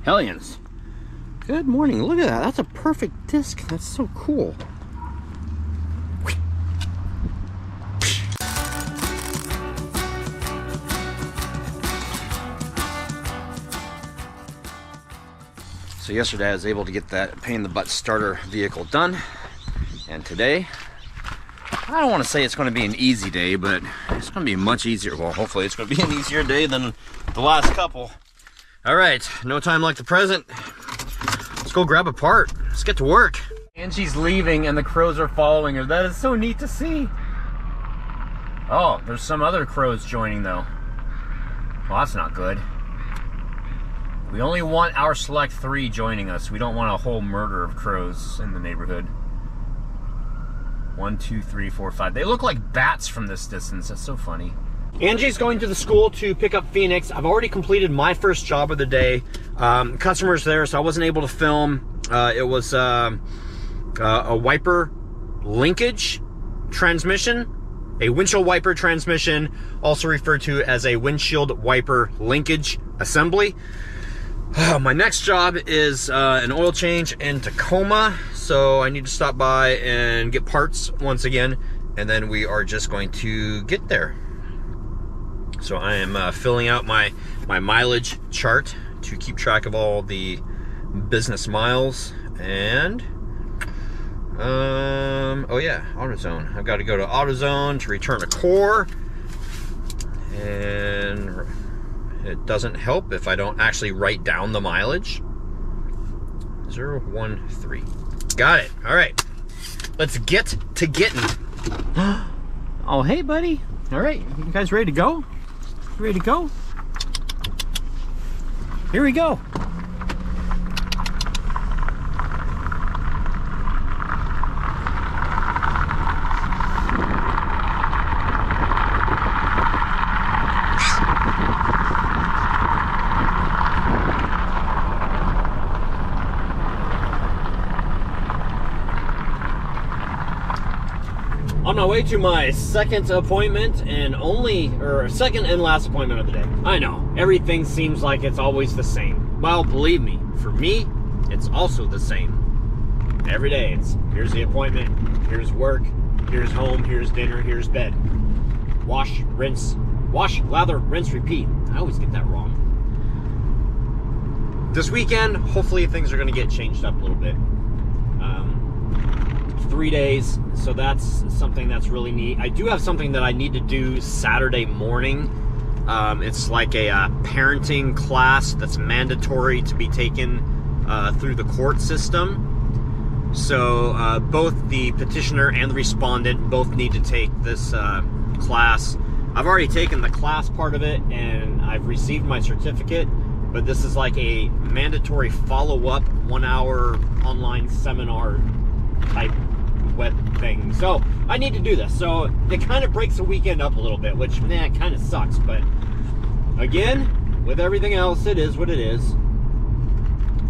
Hellions. Good morning. Look at that. That's a perfect disc. That's so cool. So yesterday I was able to get that pain in the butt starter vehicle done, and today I don't want to say it's going to be an easy day, but it's going to be much easier. Well, hopefully it's going to be an easier day than the last couple. All right, no time like the present. Let's go grab a part. Let's get to work. And she's leaving and the crows are following her. That is so neat to see. Oh, there's some other crows joining though. Well, that's not good. We only want our select 3 joining us. We don't want a whole murder of crows in the neighborhood. 1, 2, 3, 4, 5. They look like bats from this distance. That's so funny. Angie's going to the school to pick up Phoenix. I've already completed my first job of the day. Customers there, so I wasn't able to film. It was a wiper linkage transmission, a windshield wiper transmission, also referred to as a windshield wiper linkage assembly. My next job is an oil change in Tacoma, so I need to stop by and get parts once again, and then we are just going to get there. So I am filling out my mileage chart to keep track of all the business miles, and oh yeah, AutoZone. I've got to go to AutoZone to return a core, and it doesn't help if I don't actually write down the mileage. 013. Got it. All right. Let's get to getting. Oh, hey, buddy. All right. You guys ready to go? Ready to go? Here we go. On my way to my second appointment and second and last appointment of the day. I know, everything seems like it's always the same. Well, believe me, for me, it's also the same. Every day, it's here's the appointment, here's work, here's home, here's dinner, here's bed. Wash, rinse, lather, rinse, repeat. I always get that wrong. This weekend, hopefully things are gonna get changed up a little bit. 3 days, so that's something that's really neat. I do have something that I need to do Saturday morning. It's like a parenting class that's mandatory to be taken through the court system. So both the petitioner and the respondent both need to take this class. I've already taken the class part of it and I've received my certificate, but this is like a mandatory follow-up 1-hour online seminar type web thing. So I need to do this. So it kind of breaks the weekend up a little bit, which kind of sucks. But again, with everything else, it is what it is.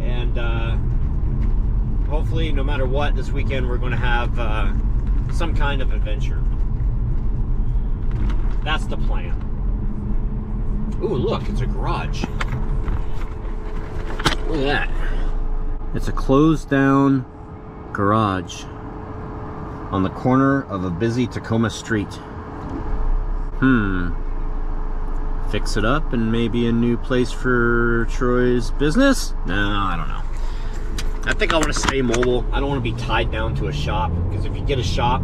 And hopefully, no matter what, this weekend we're going to have some kind of adventure. That's the plan. Ooh, look, it's a garage. Look at that. It's a closed down garage on the corner of a busy Tacoma street. Fix it up and maybe a new place for Troy's business? No, I don't know. I think I want to stay mobile. I don't want to be tied down to a shop, because if you get a shop,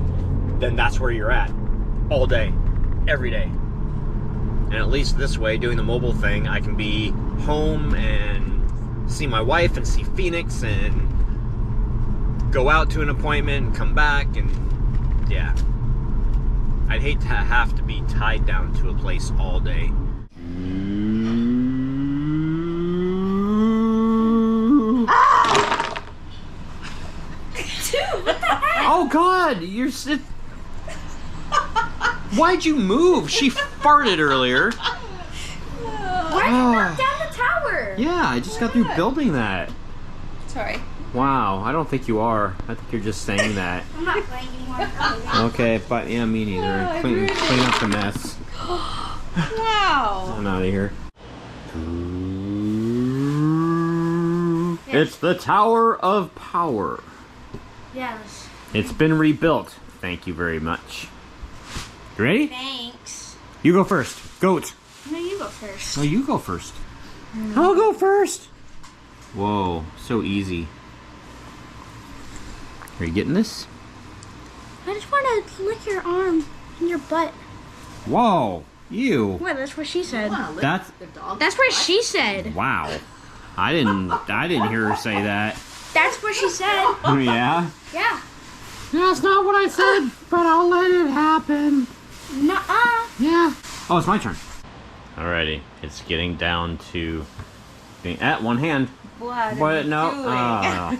then that's where you're at all day, every day. And at least this way, doing the mobile thing, I can be home and see my wife and see Phoenix and go out to an appointment and come back, and yeah. I'd hate to have to be tied down to a place all day. Dude, what the heck? Oh God, why'd you move? She farted earlier. Why did you knock down the tower? Yeah, I just got through building that. Sorry. Wow, I don't think you are. I think you're just saying that. I'm not playing anymore. Okay, but yeah, me neither. Clean up the mess. Wow. I'm out of here. Yes. It's the Tower of Power. Yes. It's been rebuilt. Thank you very much. You ready? Thanks. You go first. Goat. No, you go first. No, you go first. I'll go first. Whoa, so easy. Are you getting this? I just want to lick your arm and your butt. Whoa, you. What? That's what she said. That's That's what she said. wow. I didn't hear her say that. That's what she said. Oh yeah. Yeah. That's not what I said, but I'll let it happen. Nuh-uh. Yeah. Oh, it's my turn. Alrighty, it's getting down to being at one hand. What? But no, doing?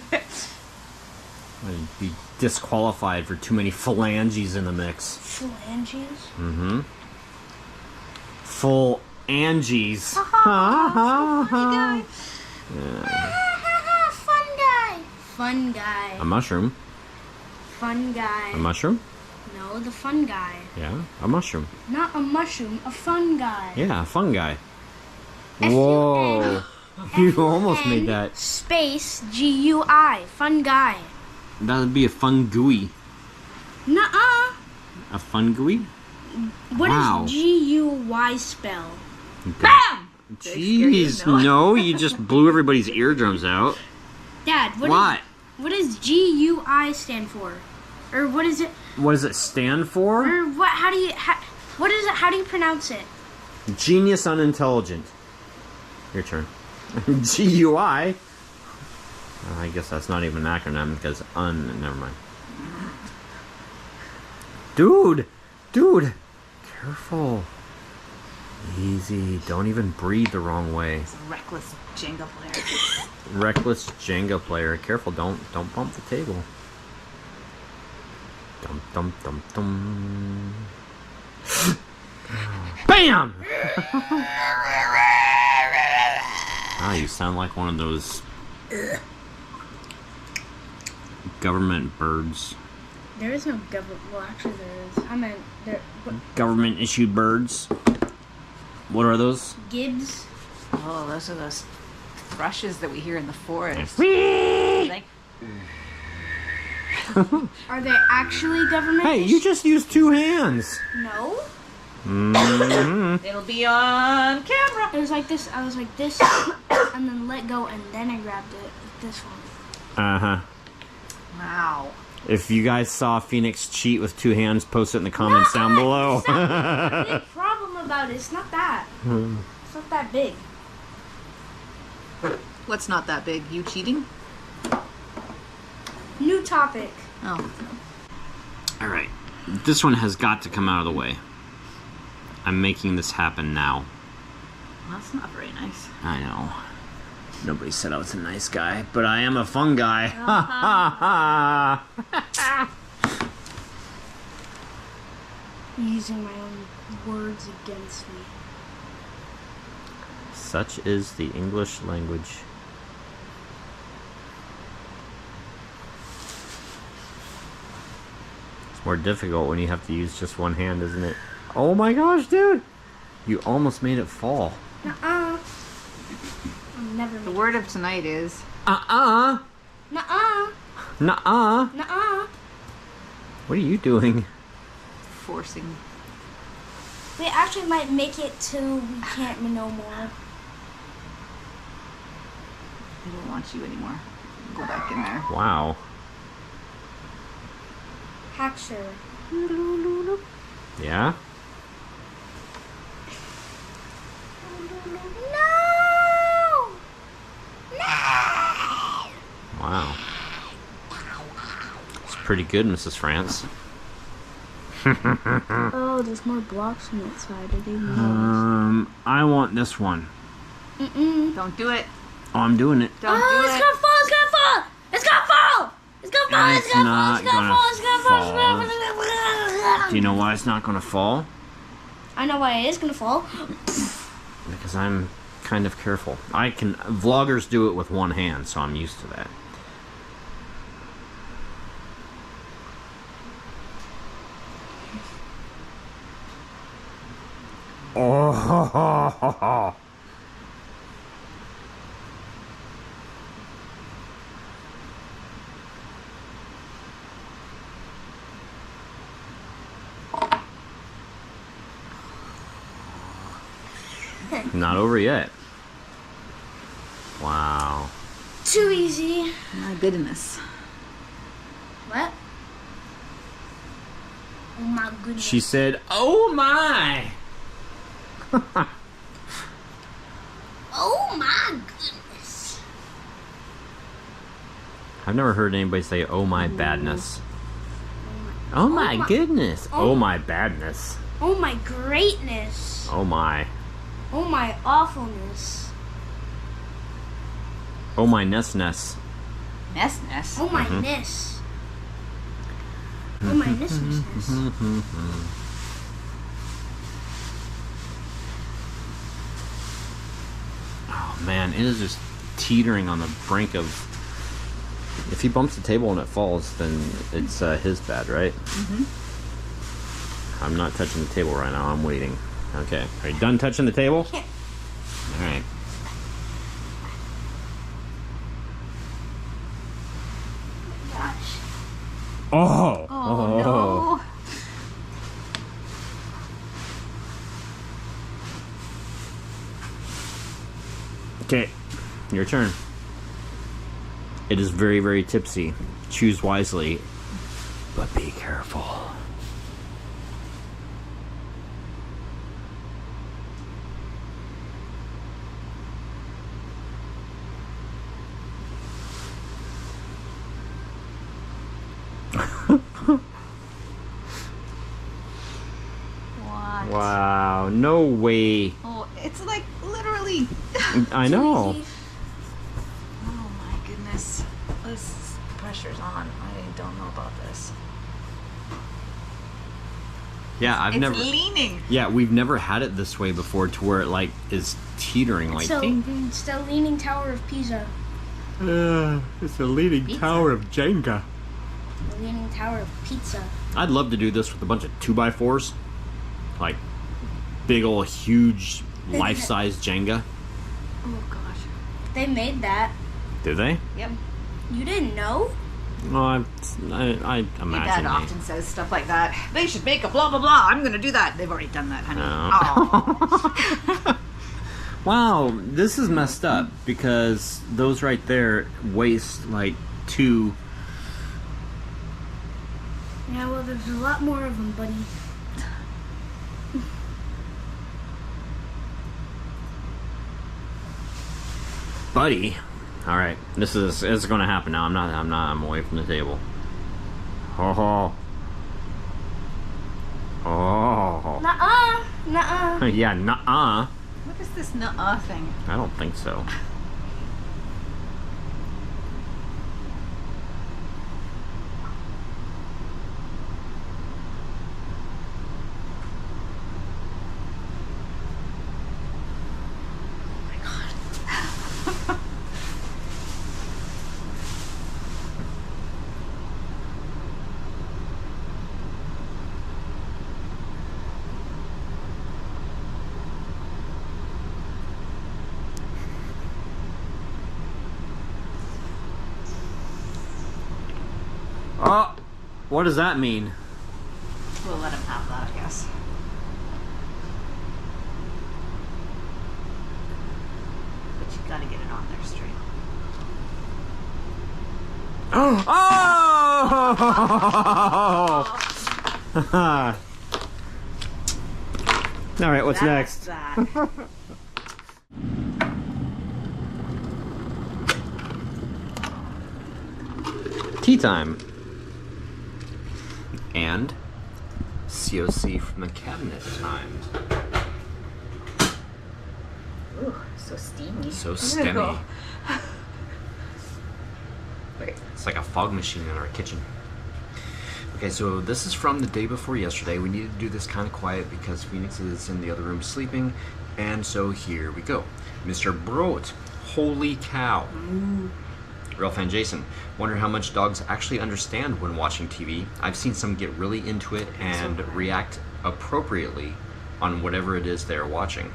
I'd be disqualified for too many phalanges in the mix. Phalanges? Mm-hmm. Full Angies. Fun guy. Fun guy. A mushroom. Fun guy. A mushroom? No, the fun guy. Yeah, a mushroom. Not a mushroom, a fun guy. Yeah, a fun guy. Whoa. You almost made that. Space G-U-I. Fun guy. That would be a fun gooey. Nuh-uh. A fun gooey? What Wow. does G-U-Y spell? Bam! Jeez, no, you just blew everybody's eardrums out. Dad, What? what does G-U-I stand for? Or what is it? What does it stand for? Or what? How do you? What is it? How do you pronounce it? Genius unintelligent. Your turn. G-U-I. I guess that's not even an acronym because never mind. Dude, careful. Easy. Don't even breathe the wrong way. It's a reckless Jenga player. Reckless Jenga player. Careful. Don't bump the table. Dum dum dum dum. Bam! Ah, you sound like one of those government birds. There is no government. Well, actually, there is. I meant there. Government issued birds. What are those? Gibbs. Oh, those are those thrushes that we hear in the forest. Hey, Like, Are they actually government? you just used two hands. No. it'll be on camera. It was like this. I was like this, and then let go, and then I grabbed it with this one. Uh-huh. Wow. If you guys saw Phoenix cheat with two hands, post it in the comments down below. It's not a big problem about it. It's not that. It's not that big. What's not that big? You cheating? New topic. Oh. All right. This one has got to come out of the way. I'm making this happen now. Well, that's not very nice. I know. Nobody said I was a nice guy, but I am a fun guy. Ha ha ha! Using my own words against me. Such is the English language. It's more difficult when you have to use just one hand, isn't it? Oh my gosh, dude! You almost made it fall. Nuh-uh. I'll never The make word of tonight is Uh-uh! Nuh-uh. Nuh-uh! Nuh-uh. What are you doing? forcing. We actually might make it till we can't no more. I don't want you anymore. Go back in there. Wow. Hackser. Yeah? No! No! Wow. It's pretty good, Mrs. France. Oh, there's more blocks on that side. I didn't know. I want this one. Don't do it. Oh, I'm doing it. Don't Oh, do it's it. gonna fall! It's gonna fall! It's gonna fall! It's gonna fall! It's It's gonna fall! not It's gonna fall! It's gonna fall! It's gonna fall! Do you know why it's not going to fall? I know why it is gonna fall. Because I'm kind of careful. Vloggers do it with one hand, so I'm used to that. Oh, Not over yet. Wow. Too easy. My goodness. What? Oh my goodness. She said, "Oh my." Oh my goodness. I've never heard anybody say, "Oh my badness." Oh my goodness. Oh my badness. Oh my greatness. Oh my. Oh my awfulness. Oh my ness. Ness. Oh my ness. Oh my ness. Oh man, it is just teetering on the brink of. If he bumps the table and it falls, then it's his bad, right? I'm not touching the table right now. I'm waiting. Okay. Are you done touching the table? Yeah. All right. Gosh. Oh. Oh, no. Okay. Your turn. It is very, very tipsy. Choose wisely, but be careful. What? Wow, no way. Oh, it's like literally. I know. Too easy. Oh my goodness. This pressure's on. I don't know about this. Yeah, I've It's never. leaning. Yeah, we've never had it this way before, to where it like is teetering, like. So, ding, ding. it's the Leaning Tower of Pisa. It's the leaning Pizza. tower of Jenga. The Leaning Tower of Pizza. I'd love to do this with a bunch of 2x4s, like big old huge life-size Jenga. Oh gosh. They made that. Do they? Yep. You didn't know? No, I My imagine dad they. often says stuff like that. They should make a blah blah blah. I'm gonna do that. They've already done that, honey. Oh. Wow, this is messed up because those right there waste like 2. Yeah, well, there's a lot more of them, buddy. Buddy. All right, it's going to happen now. I'm away from the table. Oh. Oh. Nuh-uh. Nuh-uh. Yeah, nuh-uh. What is this nuh-uh thing? I don't think so. Oh, what does that mean? We'll let him have that, I guess. But you gotta get it on there straight. Oh! All right, what's next? That. Tea time. And COC from the cabinet time. Ooh, so steamy. So steamy. Ew. Wait. It's like a fog machine in our kitchen. Okay, so this is from the day before yesterday. We needed to do this kind of quiet because Phoenix is in the other room sleeping. And so here we go. Mr. Brot. Holy cow. Real fan Jason. Wonder how much dogs actually understand when watching TV. I've seen some get really into it and react appropriately on whatever it is they're watching.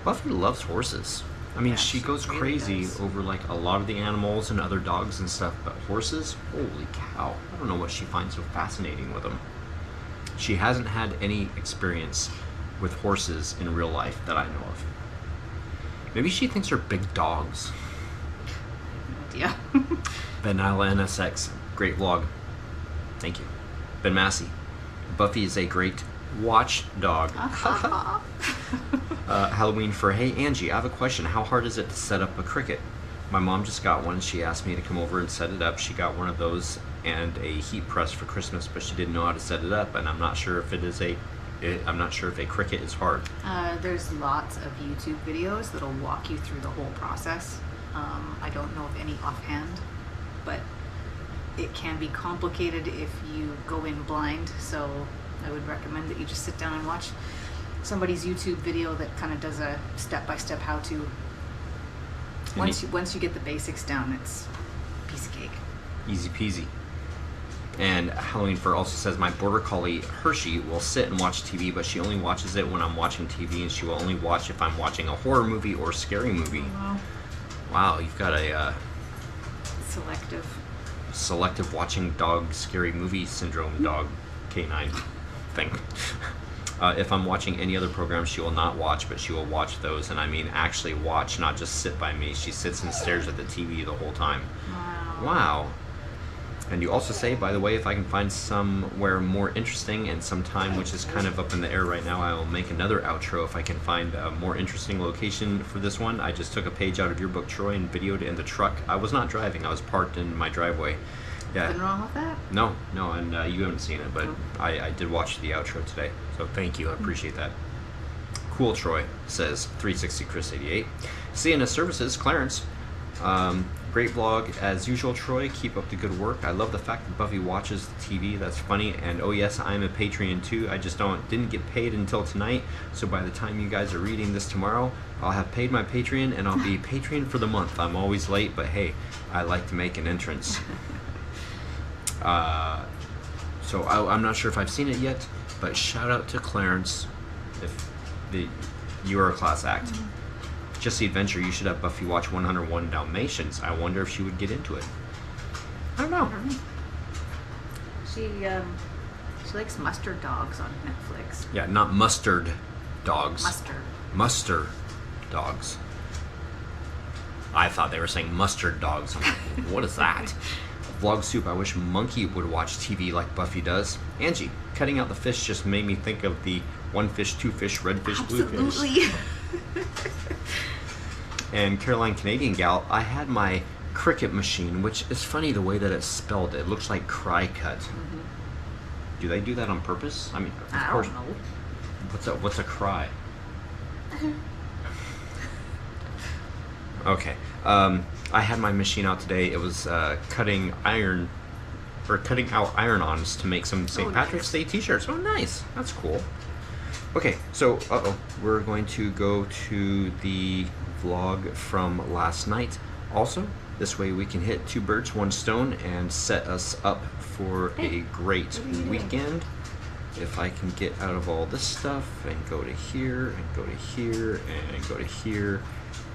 Buffy loves horses. I mean, Yeah, she goes really crazy does. over like a lot of the animals and other dogs and stuff, but horses, holy cow. I don't know what she finds so fascinating with them. She hasn't had any experience with horses in real life that I know of. Maybe she thinks they're big dogs. Yeah. Vanilla NSX, great vlog. Thank you. Ben Massey, Buffy is a great watchdog. Halloween for Hey Angie, I have a question. How hard is it to set up a cricket? My mom just got one. She asked me to come over and set it up. She got one of those and a heat press for Christmas, but she didn't know how to set it up, and I'm not sure if I'm not sure if a cricket is hard. There's lots of YouTube videos that'll walk you through the whole process. I don't know of any offhand, but it can be complicated if you go in blind, so I would recommend that you just sit down and watch somebody's YouTube video that kind of does a step-by-step how-to. Once you get the basics down, it's a piece of cake. Easy peasy. And Halloween Fur also says, my border collie Hershey will sit and watch TV, but she only watches it when I'm watching TV, and she will only watch if I'm watching a horror movie or scary movie. Wow. Wow, you've got a selective watching dog scary movie syndrome dog canine thing. If I'm watching any other programs, she will not watch, but she will watch those, and I mean actually watch, not just sit by me. She sits and stares at the TV the whole time. Wow. And you also say, by the way, if I can find somewhere more interesting and some time, which is kind of up in the air right now, I will make another outro if I can find a more interesting location for this one. I just took a page out of your book, Troy, and videoed it in the truck. I was not driving. I was parked in my driveway. Yeah. Nothing wrong with that? No, and you haven't seen it, but I did watch the outro today, so thank you. I appreciate that. Cool Troy says, 360 Chris 88. CNS Services, Clarence. Great vlog as usual, Troy. Keep up the good work. I love the fact that Buffy watches the TV. That's funny. And oh yes, I'm a Patreon too. I just didn't get paid until tonight. So by the time you guys are reading this tomorrow, I'll have paid my Patreon and I'll be Patreon for the month. I'm always late, but hey, I like to make an entrance. So I'm not sure if I've seen it yet, but shout out to Clarence if you are a class act. Just the adventure, you should have Buffy watch 101 Dalmatians. I wonder if she would get into it. I don't know. She likes mustard dogs on Netflix. Yeah, not mustard dogs. Mustard dogs. I thought they were saying mustard dogs. I'm like, what is that? Vlog Soup, I wish Monkey would watch TV like Buffy does. Angie, cutting out the fish just made me think of the one fish, two fish, red fish, blue fish. Absolutely. And Caroline Canadian Gal, I had my cricket machine, which is funny the way that it's spelled. It looks like cry cut. Mm-hmm. Do they do that on purpose? I mean, of course. Don't know. What's a cry? Okay. I had my machine out today. It was cutting out iron-ons to make some St. Patrick's Day t-shirts. Oh, nice. That's cool. Okay, so, we're going to go to the vlog from last night. Also, this way we can hit two birds, one stone, and set us up for a great weekend. If I can get out of all this stuff and go to here, and go to here, and go to here,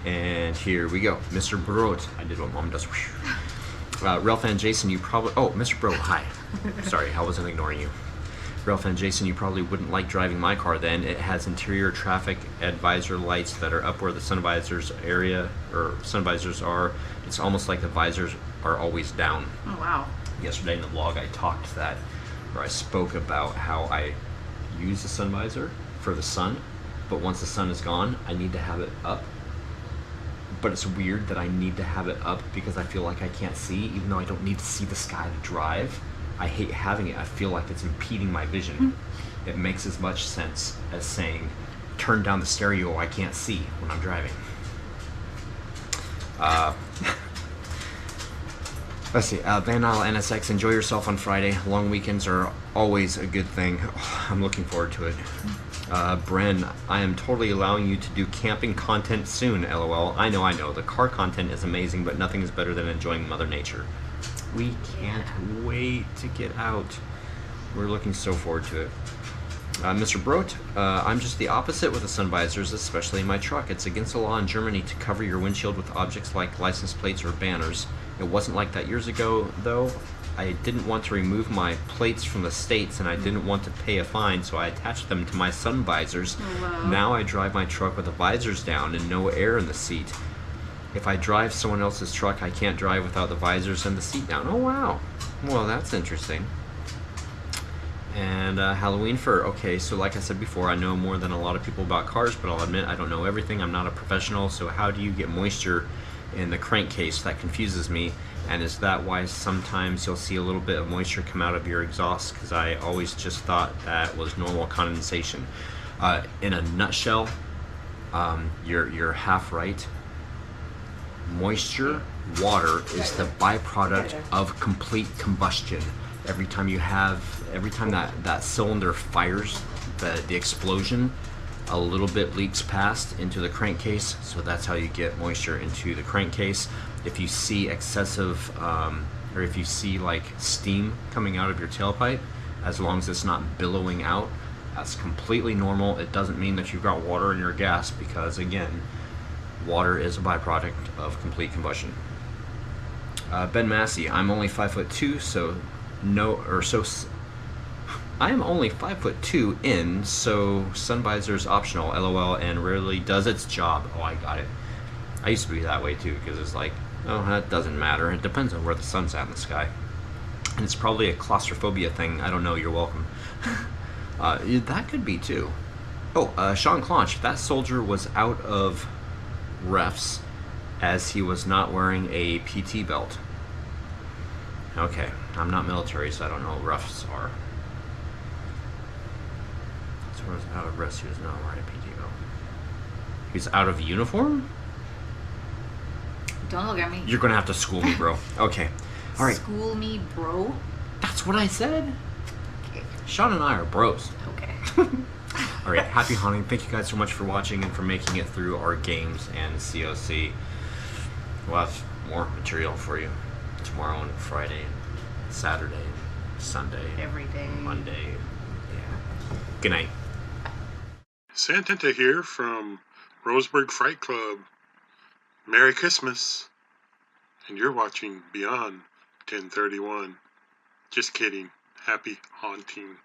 and here we go. Mr. Brot, I did what Mom does. Ralph and Jason, you probably, Mr. Bro, hi. Sorry, I wasn't ignoring you. Ralph and Jason, you probably wouldn't like driving my car then. It has interior traffic advisor lights that are up where the sun visors are. It's almost like the visors are always down. Oh, wow. Yesterday in the vlog, I talked that, or I spoke about how I use the sun visor for the sun, but once the sun is gone, I need to have it up. But it's weird that I need to have it up because I feel like I can't see, even though I don't need to see the sky to drive. I hate having it. I feel like it's impeding my vision. It makes as much sense as saying, turn down the stereo, I can't see when I'm driving. Let's see, Van Isle NSX, enjoy yourself on Friday. Long weekends are always a good thing. I'm looking forward to it. Bren, I am totally allowing you to do camping content soon, LOL. I know, the car content is amazing, but nothing is better than enjoying Mother Nature. We can't wait to get out. We're looking so forward to it. Mr. Brot, I'm just the opposite with the sun visors, especially in my truck. It's against the law in Germany to cover your windshield with objects like license plates or banners. It wasn't like that years ago, though. I didn't want to remove my plates from the States, and I didn't want to pay a fine, so I attached them to my sun visors. Oh, wow. Now I drive my truck with the visors down and no air in the seat. If I drive someone else's truck, I can't drive without the visors and the seat down. Oh, wow. Well, that's interesting. And Halloween fur. Okay, so like I said before, I know more than a lot of people about cars, but I'll admit I don't know everything. I'm not a professional, so how do you get moisture in the crankcase? That confuses me. And is that why sometimes you'll see a little bit of moisture come out of your exhaust? Because I always just thought that was normal condensation. In a nutshell, you're half right. Moisture, water, is the byproduct of complete combustion. Every time that cylinder fires, the explosion, a little bit leaks past into the crankcase, so that's how you get moisture into the crankcase. If you see excessive, or if you see like steam coming out of your tailpipe, as long as it's not billowing out, that's completely normal. It doesn't mean that you've got water in your gas, because again, water is a byproduct of complete combustion. Ben Massey, I'm only 5'2", so I am only 5'2" in, so sun visor is optional, LOL, and rarely does its job. Oh, I got it. I used to be that way too, because it's like, oh, that doesn't matter. It depends on where the sun's at in the sky. And it's probably a claustrophobia thing. I don't know, you're welcome. That could be too. Oh, Sean Clonch, that soldier was out of refs as he was not wearing a PT belt. Okay, I'm not military, so I don't know what refs are. So he was out of refs, he was not wearing a PT belt. He was out of uniform? Don't look at me. You're gonna have to school me, bro. Okay. All right. School me, bro. That's what I said. Okay. Sean and I are bros. Okay. All right. Happy hunting. Thank you guys so much for watching and for making it through our games and COC. We'll have more material for you tomorrow and Friday and Saturday and Sunday. Every day. Monday. Yeah. Good night. Santanta here from Roseburg Fright Club. Merry Christmas. And you're watching Beyond 1031. Just kidding. Happy haunting.